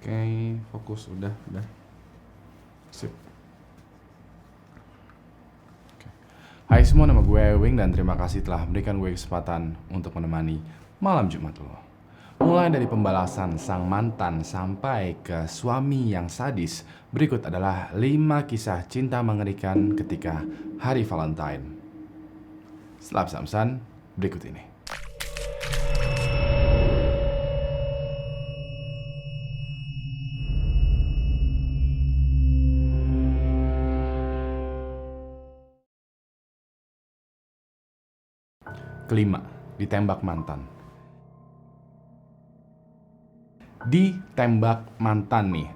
Oke, fokus udah. Sip. Oke. Hai semua, nama gue Ewing dan terima kasih telah memberikan gue kesempatan untuk menemani malam Jumat lo. Mulai dari pembalasan sang mantan sampai ke suami yang sadis, berikut adalah 5 kisah cinta mengerikan ketika hari Valentine. Setelah samsan, berikut ini. Kelima, ditembak mantan. Ditembak mantan nih.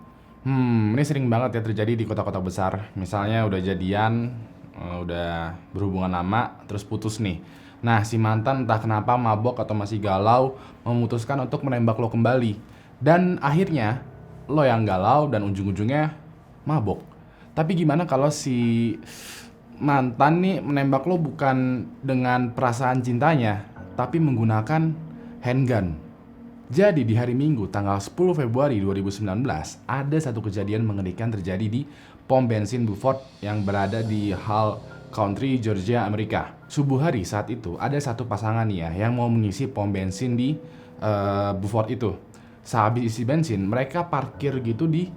Ini sering banget ya terjadi di kota-kota besar. Misalnya udah jadian, udah berhubungan lama, terus putus nih. Nah, si mantan entah kenapa mabok atau masih galau, memutuskan untuk menembak lo kembali. Dan akhirnya, lo yang galau dan ujung-ujungnya mabok. Tapi gimana kalau si mantan nih menembak lo bukan dengan perasaan cintanya, tapi menggunakan handgun? Jadi di hari Minggu tanggal 10 Februari 2019 ada satu kejadian mengerikan terjadi di pom bensin Buford yang berada di Hall Country, Georgia, Amerika. Subuh hari saat itu ada satu pasangan nih ya yang mau mengisi pom bensin di Buford itu. Sehabis isi bensin mereka parkir gitu di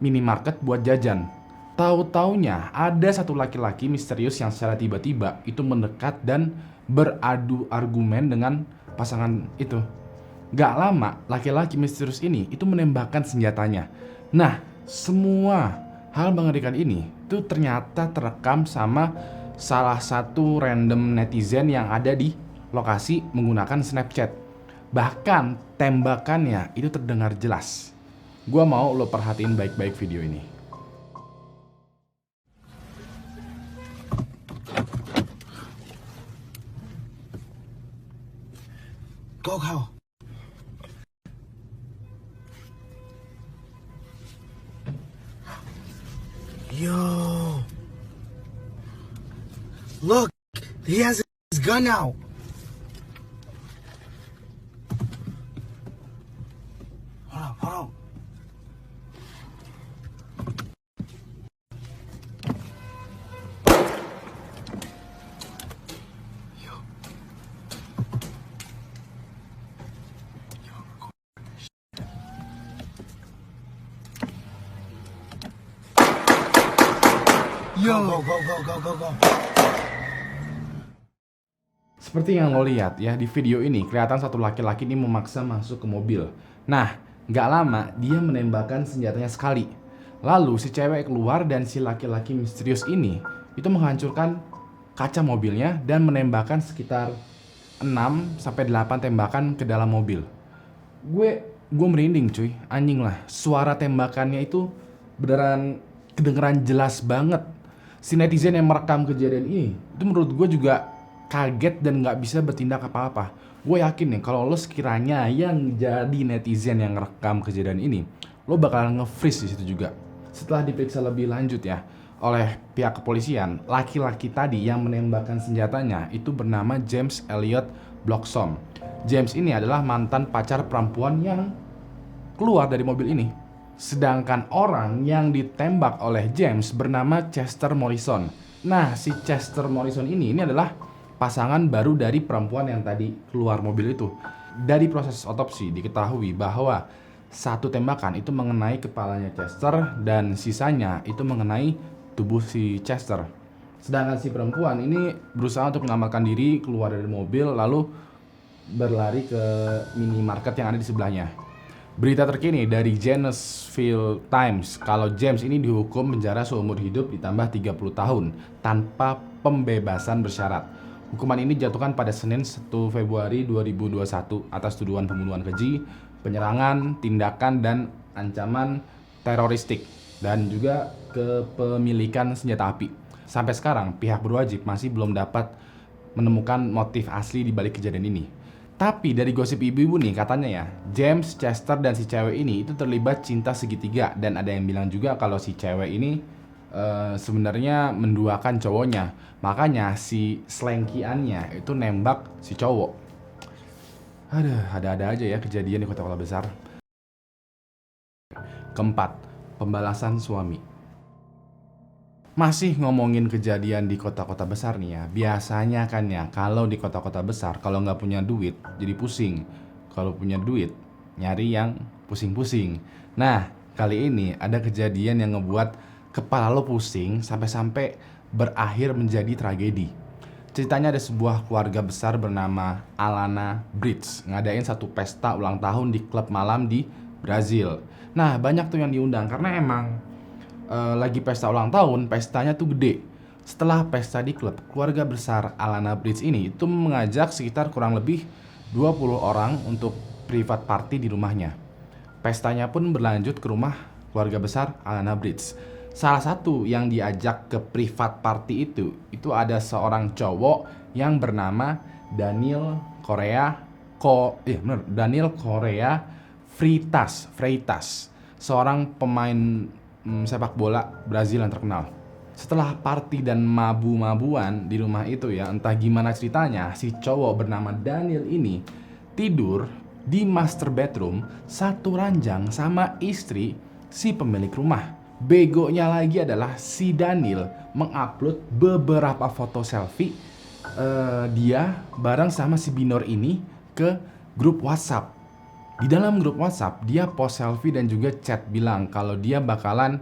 minimarket buat jajan. Tahu-taunya ada satu laki-laki misterius yang secara tiba-tiba itu mendekat dan beradu argumen dengan pasangan itu. Gak lama, laki-laki misterius ini itu menembakkan senjatanya. Nah, semua hal mengerikan ini itu ternyata terekam sama salah satu random netizen yang ada di lokasi menggunakan Snapchat. Bahkan tembakannya itu terdengar jelas. Gua mau lo perhatiin baik-baik video ini. Go. Yo. Look, he has his gun out. Hold on. Yo. Go. Seperti yang lo lihat ya di video ini, kelihatan satu laki-laki ini memaksa masuk ke mobil. Nah, gak lama dia menembakkan senjatanya sekali. Lalu si cewek keluar dan si laki-laki misterius ini itu menghancurkan kaca mobilnya dan menembakkan sekitar 6-8 tembakan ke dalam mobil. Gue merinding cuy, anjing lah. Suara tembakannya itu beneran kedengeran jelas banget. Si netizen yang merekam kejadian ini itu menurut gue juga kaget dan nggak bisa bertindak apa-apa. Gue yakin nih kalau lo sekiranya yang jadi netizen yang merekam kejadian ini, lo bakalan nge-freeze di situ juga. Setelah diperiksa lebih lanjut ya oleh pihak kepolisian, laki-laki tadi yang menembakkan senjatanya itu bernama James Elliot Bloxham. James ini adalah mantan pacar perempuan yang keluar dari mobil ini. Sedangkan orang yang ditembak oleh James bernama Chester Morrison. Nah, si Chester Morrison ini adalah pasangan baru dari perempuan yang tadi keluar mobil itu. Dari proses otopsi diketahui bahwa satu tembakan itu mengenai kepalanya Chester dan sisanya itu mengenai tubuh si Chester. Sedangkan si perempuan ini berusaha untuk mengamankan diri keluar dari mobil lalu berlari ke minimarket yang ada di sebelahnya. Berita terkini dari Janesville Times kalau James ini dihukum penjara seumur hidup ditambah 30 tahun tanpa pembebasan bersyarat. Hukuman ini dijatuhkan pada Senin 1 Februari 2021 atas tuduhan pembunuhan keji, penyerangan, tindakan dan ancaman teroristik dan juga kepemilikan senjata api. Sampai sekarang pihak berwajib masih belum dapat menemukan motif asli di balik kejadian ini. Tapi dari gosip ibu-ibu nih katanya ya, James, Chester dan si cewek ini itu terlibat cinta segitiga dan ada yang bilang juga kalau si cewek ini sebenarnya menduakan cowoknya. Makanya si selengkiannya itu nembak si cowok. Aduh, ada-ada aja ya kejadian di kota-kota besar. Keempat, pembalasan suami. Masih ngomongin kejadian di kota-kota besar nih ya. Biasanya kan ya, kalau di kota-kota besar, kalau nggak punya duit, jadi pusing. Kalau punya duit, nyari yang pusing-pusing. Nah, kali ini ada kejadian yang ngebuat kepala lo pusing sampai-sampai berakhir menjadi tragedi. Ceritanya ada sebuah keluarga besar bernama Alana Bridge ngadain satu pesta ulang tahun di klub malam di Brazil. Nah, banyak tuh yang diundang karena emang lagi pesta ulang tahun, pestanya tuh gede. Setelah pesta di klub, keluarga besar Alana Bridge ini itu mengajak sekitar kurang lebih 20 orang untuk private party di rumahnya. Pestanya pun berlanjut ke rumah keluarga besar Alana Bridge. Salah satu yang diajak ke private party itu ada seorang cowok yang bernama Daniel Correa Freitas, seorang pemain sepak bola Brazil yang terkenal. Setelah party dan mabu-mabuan di rumah itu ya, entah gimana ceritanya, si cowok bernama Daniel ini tidur di master bedroom satu ranjang sama istri si pemilik rumah. Begonya lagi adalah si Daniel mengupload beberapa foto selfie dia bareng sama si Binor ini ke grup WhatsApp. Di dalam grup WhatsApp dia post selfie dan juga chat bilang kalau dia bakalan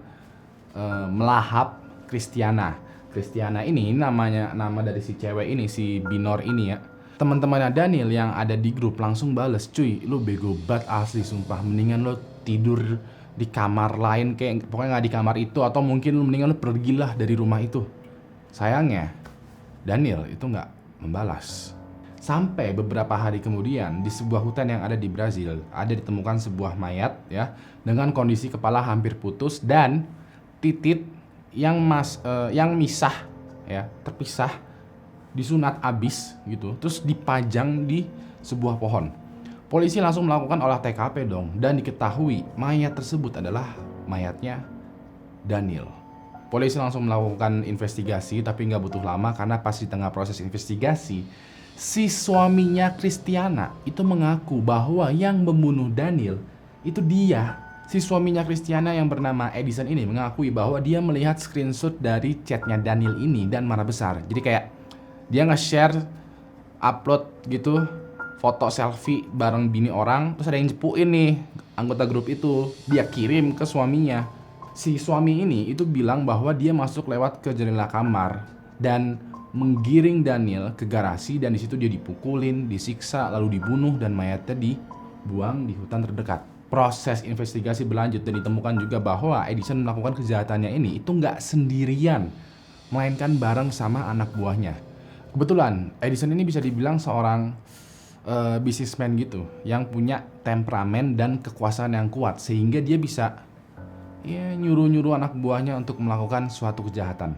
melahap Christiana. Christiana ini nama dari si cewek ini, si Binor ini ya. Teman-temannya Daniel yang ada di grup langsung bales, cuy lu bego banget asli sumpah, mendingan lo tidur di kamar lain, kayak pokoknya nggak di kamar itu, atau mungkin lu mendingan lo pergilah dari rumah itu. Sayangnya Daniel itu nggak membalas. Sampai beberapa hari kemudian di sebuah hutan yang ada di Brazil ada ditemukan sebuah mayat ya dengan kondisi kepala hampir putus dan titik yang misah ya, terpisah, disunat abis gitu, terus dipajang di sebuah pohon. Polisi langsung melakukan olah TKP dong dan diketahui mayat tersebut adalah mayatnya Daniel. Polisi langsung melakukan investigasi tapi nggak butuh lama karena pas di tengah proses investigasi si suaminya Christiana itu mengaku bahwa yang membunuh Daniel itu dia. Si suaminya Christiana yang bernama Edison ini mengakui bahwa dia melihat screenshot dari chatnya Daniel ini dan marah besar. Jadi kayak dia nge-share, upload gitu foto selfie bareng bini orang, terus ada yang jepuin nih anggota grup itu, dia kirim ke suaminya. Si suami ini itu bilang bahwa dia masuk lewat ke jendela kamar dan menggiring Daniel ke garasi dan di situ dia dipukulin, disiksa, lalu dibunuh dan mayatnya dibuang di hutan terdekat. Proses investigasi berlanjut dan ditemukan juga bahwa Edison melakukan kejahatannya ini itu nggak sendirian, melainkan bareng sama anak buahnya. Kebetulan Edison ini bisa dibilang seorang businessman gitu, yang punya temperamen dan kekuasaan yang kuat sehingga dia bisa ya nyuruh-nyuruh anak buahnya untuk melakukan suatu kejahatan.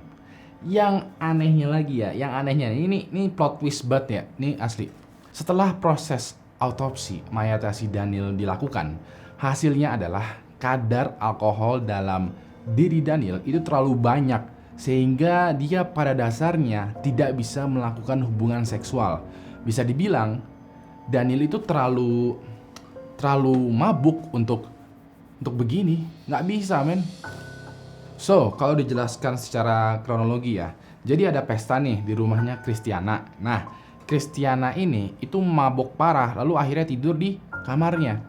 Yang anehnya lagi ya, ini plot twist banget ya, ini asli. Setelah proses autopsi mayat si Daniel dilakukan, hasilnya adalah kadar alkohol dalam diri Daniel itu terlalu banyak sehingga dia pada dasarnya tidak bisa melakukan hubungan seksual. Bisa dibilang Daniel itu terlalu mabuk untuk begini, nggak bisa men. So, kalau dijelaskan secara kronologi ya, jadi ada pesta nih di rumahnya Christiana. Nah, Christiana ini itu mabuk parah, lalu akhirnya tidur di kamarnya.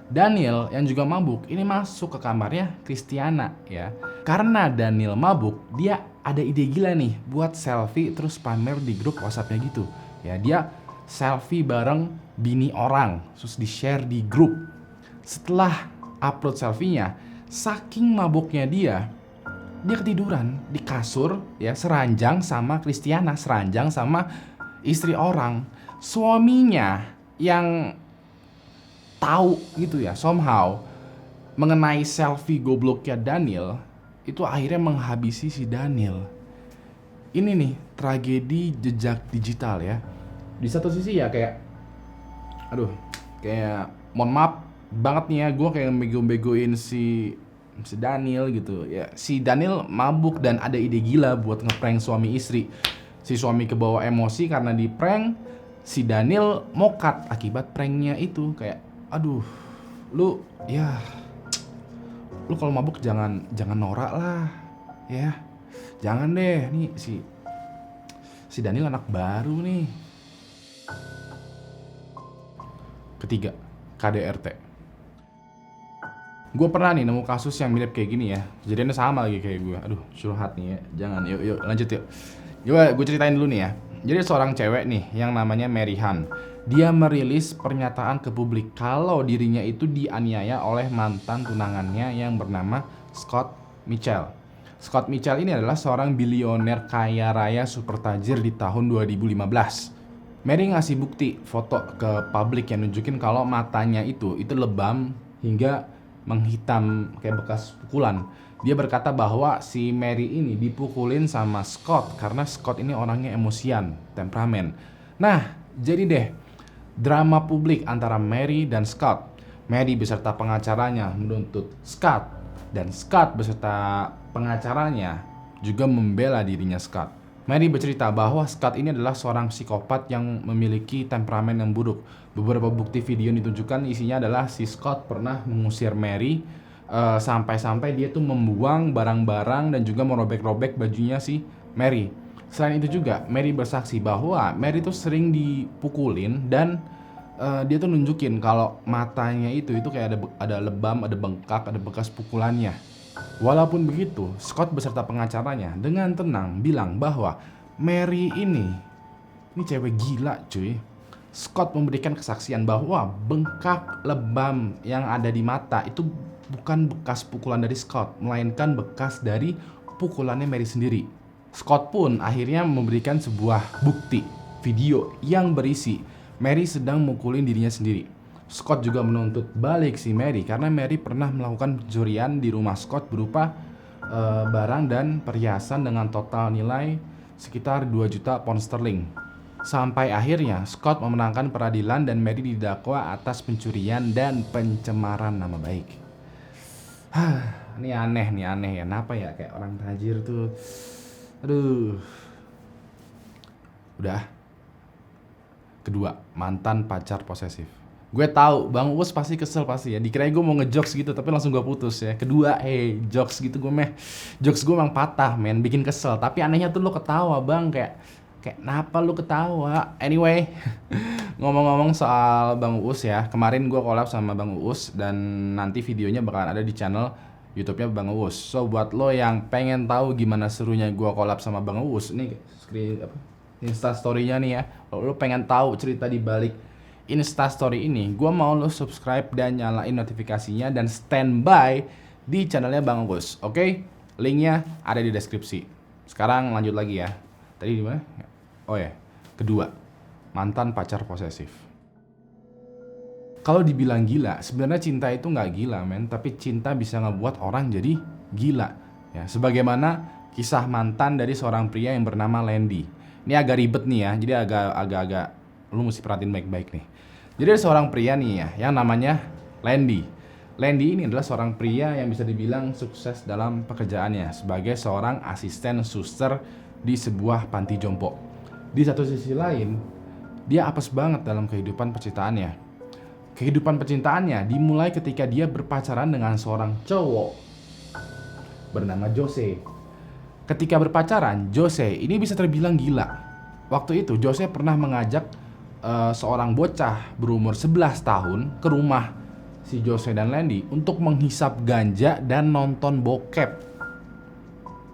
Daniel yang juga mabuk, ini masuk ke kamarnya Christiana ya. Karena Daniel mabuk, dia ada ide gila nih buat selfie terus pamer di grup WhatsApp-nya gitu. Ya, dia selfie bareng bini orang, terus di-share di grup. Setelah upload selfie-nya, saking mabuknya dia ketiduran di kasur ya, seranjang sama Christiana, seranjang sama istri orang. Suaminya yang tahu gitu ya somehow mengenai selfie gobloknya Daniel itu akhirnya menghabisi si Daniel. Ini nih tragedi jejak digital ya. Di satu sisi ya kayak mohon maaf banget nih ya, gue kayak bego-begoin si Daniel gitu ya. Si Daniel mabuk dan ada ide gila buat ngeprank suami istri. Si suami kebawa emosi karena di prank. Si Daniel mokat akibat pranknya itu. Kayak aduh, lu ya lu kalau mabuk jangan norak lah, ya. Jangan deh, nih si Daniel anak baru nih. Ketiga, KDRT. Gue pernah nih nemu kasus yang mirip kayak gini ya. Kejadiannya sama lagi kayak gue. Aduh, curhat nih ya. Jangan, yuk lanjut yuk. Coba gue ceritain dulu nih ya. Jadi seorang cewek nih yang namanya Mary Han. Dia merilis pernyataan ke publik kalau dirinya itu dianiaya oleh mantan tunangannya yang bernama Scott Mitchell. Scott Mitchell ini adalah seorang bilioner kaya raya super tajir di tahun 2015. Mary ngasih bukti foto ke publik yang nunjukin kalau matanya itu lebam hingga menghitam kayak bekas pukulan. Dia berkata bahwa si Mary ini dipukulin sama Scott karena Scott ini orangnya emosian, temperamen. Nah, jadi deh drama publik antara Mary dan Scott. Mary beserta pengacaranya menuntut Scott dan Scott beserta pengacaranya juga membela dirinya Scott. Mary bercerita bahwa Scott ini adalah seorang psikopat yang memiliki temperamen yang buruk. Beberapa bukti video yang ditunjukkan isinya adalah si Scott pernah mengusir Mary sampai-sampai dia tuh membuang barang-barang dan juga merobek-robek bajunya si Mary. Selain itu juga Mary bersaksi bahwa Mary tuh sering dipukulin dan dia tuh nunjukin kalau matanya itu kayak ada lebam, ada bengkak, ada bekas pukulannya. Walaupun begitu, Scott beserta pengacaranya dengan tenang bilang bahwa Mary ini cewek gila cuy. Scott memberikan kesaksian bahwa bengkak lebam yang ada di mata itu bukan bekas pukulan dari Scott, melainkan bekas dari pukulannya Mary sendiri. Scott pun akhirnya memberikan sebuah bukti video yang berisi Mary sedang mukulin dirinya sendiri. Scott juga menuntut balik si Mary karena Mary pernah melakukan pencurian di rumah Scott berupa barang dan perhiasan dengan total nilai sekitar 2 juta pound sterling. Sampai akhirnya Scott memenangkan peradilan dan Mary didakwa atas pencurian dan pencemaran nama baik. Ini aneh ya. Kenapa ya kayak orang tajir tuh. Aduh. Udah. Kedua, mantan pacar posesif. Gue tahu Bang Uus pasti kesel pasti ya. Dikirain gue mau ngejokes gitu tapi langsung gue putus ya. Kedua, jokes gitu jokes gue emang patah men, bikin kesel. Tapi anehnya tuh lo ketawa Bang, kayak kenapa lu ketawa? Anyway, ngomong-ngomong soal Bang Uus ya, kemarin gue collab sama Bang Uus dan nanti videonya bakalan ada di channel YouTube-nya Bang Uus. So buat lo yang pengen tahu gimana serunya gue collab sama Bang Uus, ini Insta story-nya nih ya. Lo pengen tahu cerita di balik Insta story ini, gue mau lo subscribe dan nyalain notifikasinya dan standby di channelnya Bang Uus. Oke? Linknya ada di deskripsi. Sekarang lanjut lagi ya. Tadi di mana? Oh ya, kedua, mantan pacar posesif. Kalau dibilang gila, sebenarnya cinta itu nggak gila men, tapi cinta bisa ngebuat orang jadi gila. Ya, sebagaimana kisah mantan dari seorang pria yang bernama Landy. Ini agak ribet nih ya, jadi agak lu mesti perhatiin baik-baik nih. Jadi ada seorang pria nih ya, yang namanya Landy. Landy ini adalah seorang pria yang bisa dibilang sukses dalam pekerjaannya sebagai seorang asisten suster di sebuah panti jompo. Di satu sisi lain, dia apes banget dalam kehidupan percintaannya. Kehidupan percintaannya dimulai ketika dia berpacaran dengan seorang cowok bernama Jose. Ketika berpacaran, Jose ini bisa terbilang gila. Waktu itu Jose pernah mengajak seorang bocah berumur 11 tahun ke rumah si Jose dan Landy untuk menghisap ganja dan nonton bokep.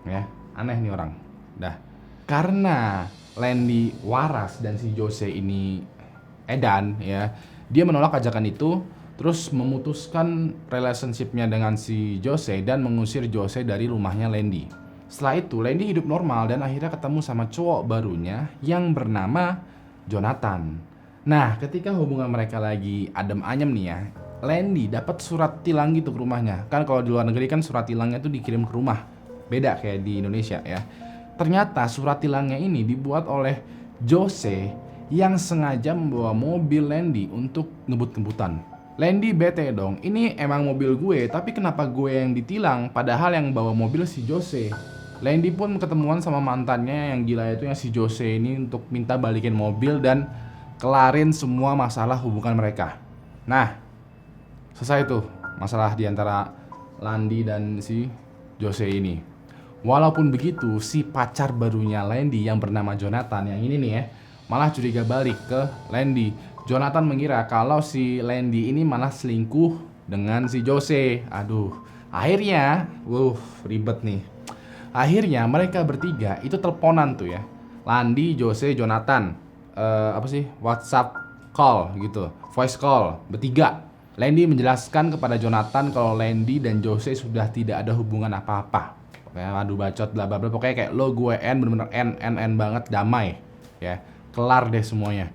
Ya, aneh nih orang. Dah. Karena Landy waras dan si Jose ini edan ya, dia menolak ajakan itu, terus memutuskan relationship-nya dengan si Jose dan mengusir Jose dari rumahnya Landy. Setelah itu Landy hidup normal dan akhirnya ketemu sama cowok barunya yang bernama Jonathan. Nah, ketika hubungan mereka lagi adem ayem nih ya, Landy dapat surat tilang gitu ke rumahnya. Kan kalau di luar negeri kan surat tilangnya tuh dikirim ke rumah. Beda kayak di Indonesia ya. Ternyata surat tilangnya ini dibuat oleh Jose yang sengaja membawa mobil Landy untuk ngebut-ngebutan. Landy bete dong, ini emang mobil gue, tapi kenapa gue yang ditilang padahal yang bawa mobil si Jose. Landy pun ketemuan sama mantannya yang gila itu yang si Jose ini untuk minta balikin mobil dan kelarin semua masalah hubungan mereka. Nah, selesai tuh masalah diantara Landi dan si Jose ini. Walaupun begitu, si pacar barunya Landy yang bernama Jonathan yang ini nih ya, malah curiga balik ke Landy. Jonathan mengira kalau si Landy ini malah selingkuh dengan si Jose. Aduh, akhirnya, ribet nih. Akhirnya mereka bertiga itu teleponan tuh ya. Landy, Jose, Jonathan. WhatsApp call gitu, voice call bertiga. Landy menjelaskan kepada Jonathan kalau Landy dan Jose sudah tidak ada hubungan apa-apa. Kayak adu bacot bla bla bla, pokoknya kayak lo gue N, bener-bener N banget, damai ya, kelar deh semuanya.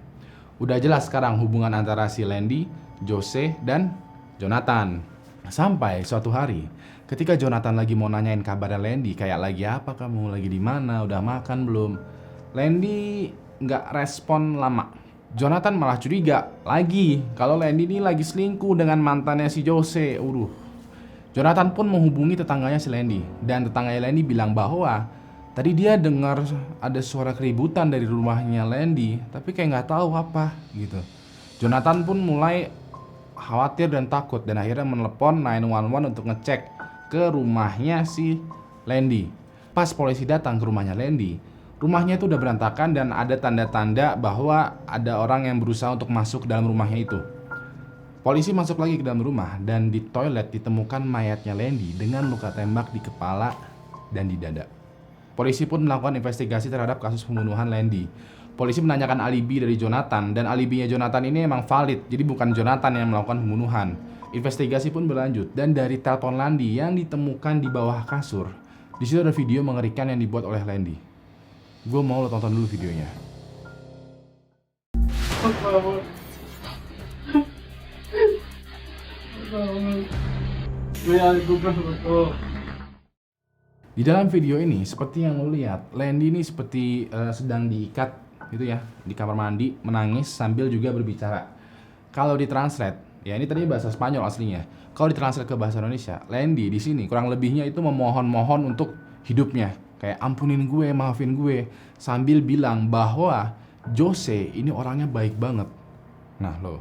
Udah jelas sekarang hubungan antara si Landy, Jose dan Jonathan. Sampai suatu hari ketika Jonathan lagi mau nanyain kabarnya Landy, kayak lagi apa kamu, lagi di mana, udah makan belum, Landy nggak respon lama. Jonathan malah curiga lagi kalau Landy ini lagi selingkuh dengan mantannya si Jose. Jonathan pun menghubungi tetangganya si Landy, dan tetangganya Landy bilang bahwa tadi dia dengar ada suara keributan dari rumahnya Landy, tapi kayak nggak tahu apa gitu. Jonathan pun mulai khawatir dan takut, dan akhirnya menelepon 911 untuk ngecek ke rumahnya si Landy. Pas polisi datang ke rumahnya Landy, rumahnya itu udah berantakan dan ada tanda-tanda bahwa ada orang yang berusaha untuk masuk ke dalam rumahnya itu. Polisi masuk lagi ke dalam rumah, dan di toilet ditemukan mayatnya Landy dengan luka tembak di kepala dan di dada. Polisi pun melakukan investigasi terhadap kasus pembunuhan Landy. Polisi menanyakan alibi dari Jonathan, dan alibinya Jonathan ini emang valid, jadi bukan Jonathan yang melakukan pembunuhan. Investigasi pun berlanjut, dan dari telepon Landy yang ditemukan di bawah kasur, di situ ada video mengerikan yang dibuat oleh Landy. Gue mau lo tonton dulu videonya. Di dalam video ini, seperti yang lo lihat, Landy ini seperti sedang diikat gitu ya, di kamar mandi, menangis sambil juga berbicara. Kalau ditranslate, ya ini tadi bahasa Spanyol aslinya. Kalau ditranslate ke bahasa Indonesia, Landy di sini kurang lebihnya itu memohon-mohon untuk hidupnya. Kayak ampunin gue, maafin gue, sambil bilang bahwa Jose ini orangnya baik banget. Nah lo,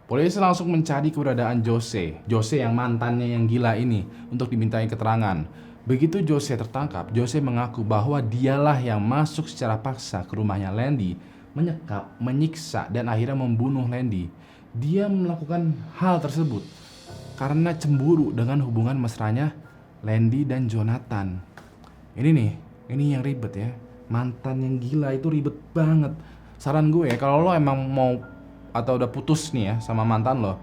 polisi langsung mencari keberadaan Jose yang mantannya yang gila ini untuk dimintai keterangan. Begitu Jose tertangkap, Jose mengaku bahwa dialah yang masuk secara paksa ke rumahnya Landy, menyekap, menyiksa, dan akhirnya membunuh Landy. Dia melakukan hal tersebut karena cemburu dengan hubungan mesranya Landy dan Jonathan. Ini nih, ini yang ribet ya. Mantan yang gila itu ribet banget. Saran gue ya, kalau lo emang mau atau udah putus nih ya sama mantan lo,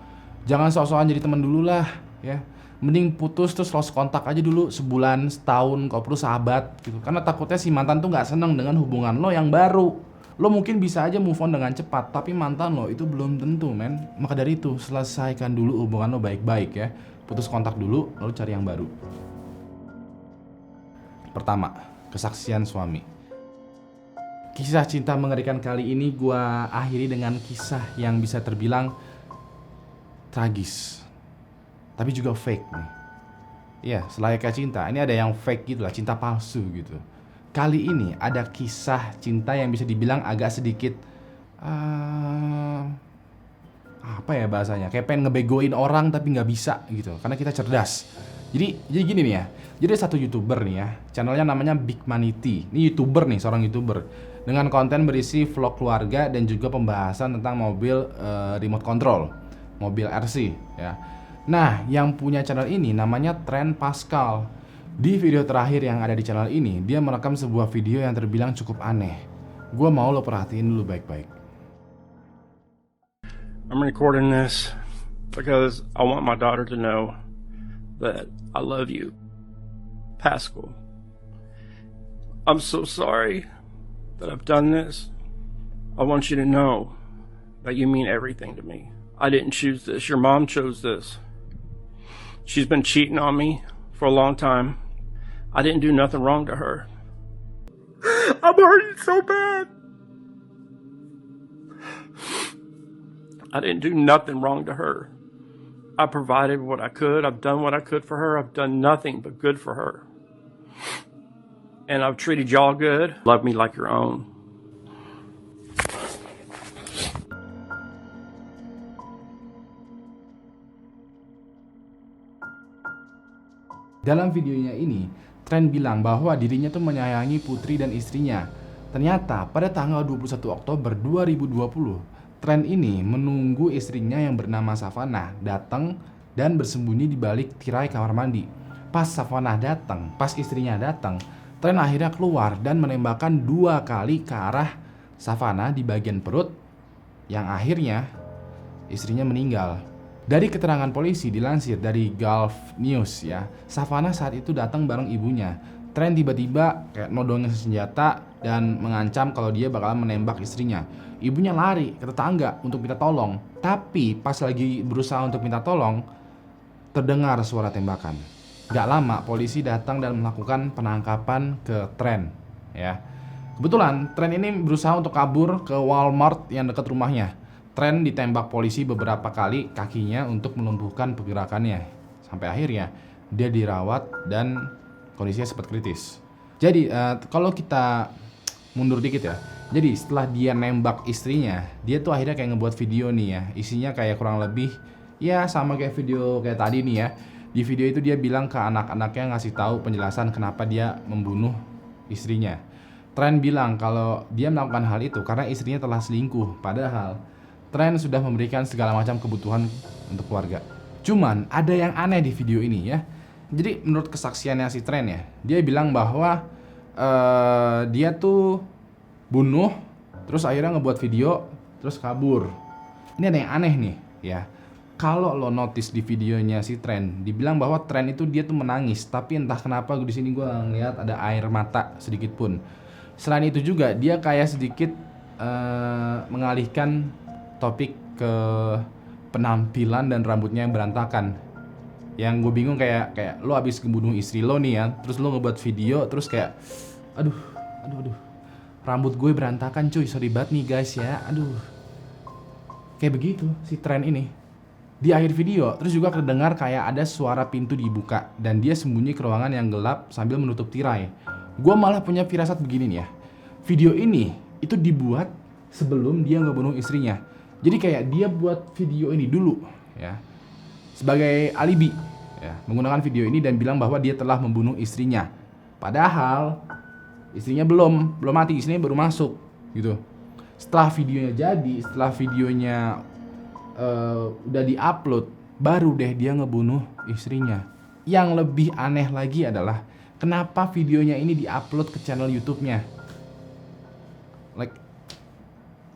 jangan sok-sokan jadi temen dulu lah ya. Mending putus terus lost kontak aja dulu sebulan, setahun, kalau perlu sahabat gitu. Karena takutnya si mantan tuh nggak seneng dengan hubungan lo yang baru. Lo mungkin bisa aja move on dengan cepat, tapi mantan lo itu belum tentu, men. Maka dari itu, selesaikan dulu hubungan lo baik-baik ya. Putus kontak dulu, lalu cari yang baru. Pertama, kesaksian suami. Kisah cinta mengerikan kali ini gue akhiri dengan kisah yang bisa terbilang tragis, tapi juga fake nih. Iya, selayaknya cinta, ini ada yang fake gitu lah, cinta palsu gitu. Kali ini ada kisah cinta yang bisa dibilang agak sedikit apa ya bahasanya, kayak pengen ngebegoin orang tapi nggak bisa gitu, karena kita cerdas. Jadi gini nih ya. Jadi satu YouTuber nih ya, channelnya namanya Big Manity. Ini YouTuber nih, seorang YouTuber dengan konten berisi vlog keluarga dan juga pembahasan tentang mobil remote control, mobil RC ya. Nah, yang punya channel ini namanya Trent Pascal. Di video terakhir yang ada di channel ini, dia merekam sebuah video yang terbilang cukup aneh. Gue mau lo perhatiin dulu baik-baik. I'm recording this because I want my daughter to know that I love you, Pascal. I'm so sorry that I've done this. I want you to know that you mean everything to me. I didn't choose this. Your mom chose this. She's been cheating on me for a long time. I didn't do nothing wrong to her. I'm hurting so bad. I didn't do nothing wrong to her. I provided what I could. I've done what I could for her. I've done nothing but good for her. And I've treated y'all good. Love me like your own. Dalam videonya ini, Trent bilang bahwa dirinya tuh menyayangi putri dan istrinya. Ternyata pada tanggal 21 Oktober 2020, Trent ini menunggu istrinya yang bernama Savannah datang dan bersembunyi di balik tirai kamar mandi. Pas istrinya datang, Trent akhirnya keluar dan menembakkan 2 kali ke arah Savannah di bagian perut, yang akhirnya istrinya meninggal. Dari keterangan polisi dilansir dari Gulf News ya, Savannah saat itu datang bareng ibunya. Trent tiba-tiba kayak nodongin senjata dan mengancam kalau dia bakalan menembak istrinya. Ibunya lari ke tetangga untuk minta tolong, tapi pas lagi berusaha untuk minta tolong, terdengar suara tembakan. Gak lama polisi datang dan melakukan penangkapan ke Trent ya. Kebetulan Trent ini berusaha untuk kabur ke Walmart yang dekat rumahnya. Trent ditembak polisi beberapa kali kakinya untuk melumpuhkan pergerakannya. Sampai akhirnya dia dirawat dan kondisinya sempat kritis. Jadi kalau kita mundur dikit ya. Jadi setelah dia nembak istrinya, dia tuh akhirnya kayak ngebuat video nih ya. Isinya kayak kurang lebih ya sama kayak video kayak tadi nih ya. Di video itu dia bilang ke anak-anaknya, ngasih tahu penjelasan kenapa dia membunuh istrinya. Trent bilang kalau dia melakukan hal itu karena istrinya telah selingkuh. Padahal Trent sudah memberikan segala macam kebutuhan untuk keluarga. Cuman ada yang aneh di video ini ya. Jadi menurut kesaksiannya si Trent ya, dia bilang bahwa dia tuh bunuh, terus akhirnya ngebuat video, terus kabur. Ini ada yang aneh nih ya. Kalau lo notice di videonya si Trent, dibilang bahwa Trent itu dia tuh menangis, tapi entah kenapa di sini gue ngeliat ada air mata sedikit pun. Selain itu juga dia kayak sedikit mengalihkan topik ke penampilan dan rambutnya yang berantakan. Yang gue bingung kayak lo abis ngebunuh istri lo nih ya, terus lo ngebuat video, terus kayak aduh, rambut gue berantakan cuy, sorry banget nih guys ya, aduh. Kayak begitu si Trent ini. Di akhir video, terus juga kedengar kayak ada suara pintu dibuka dan dia sembunyi ke ruangan yang gelap sambil menutup tirai. Gue malah punya firasat begini nih ya. Video ini itu dibuat sebelum dia ngebunuh istrinya. Jadi kayak dia buat video ini dulu ya, sebagai alibi ya, menggunakan video ini dan bilang bahwa dia telah membunuh istrinya. Padahal istrinya belum mati, istrinya baru masuk gitu. Setelah videonya jadi, setelah videonya udah diupload, baru deh dia ngebunuh istrinya. Yang lebih aneh lagi adalah kenapa videonya ini diupload ke channel YouTube-nya? Like,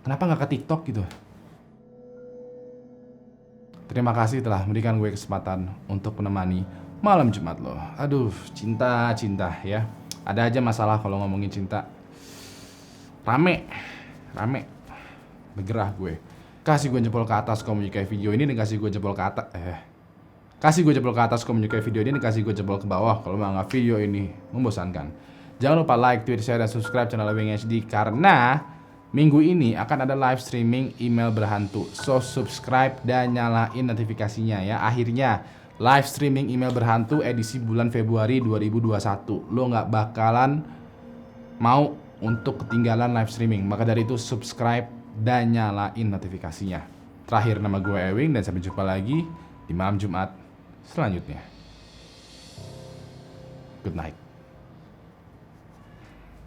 kenapa nggak ke TikTok gitu? Terima kasih telah memberikan gue kesempatan untuk menemani malam Jumat lo. Aduh, cinta ya. Ada aja masalah kalau ngomongin cinta. Rame, bergerah gue. Kasih gue jempol ke atas kalau menyukai video ini dan kasih gue jempol ke atas. Kasih gue jempol ke atas kalau menyukai video ini dan kasih gue jempol ke bawah kalau menganggap video ini membosankan. Jangan lupa like, tweet, share, dan subscribe channel Wing HD karena minggu ini akan ada live streaming email berhantu. So subscribe dan nyalain notifikasinya ya. Akhirnya live streaming email berhantu edisi bulan Februari 2021. Lo gak bakalan mau untuk ketinggalan live streaming. Maka dari itu subscribe dan nyalain notifikasinya. Terakhir, nama gue Ewing dan sampai jumpa lagi di malam Jumat selanjutnya. Good night.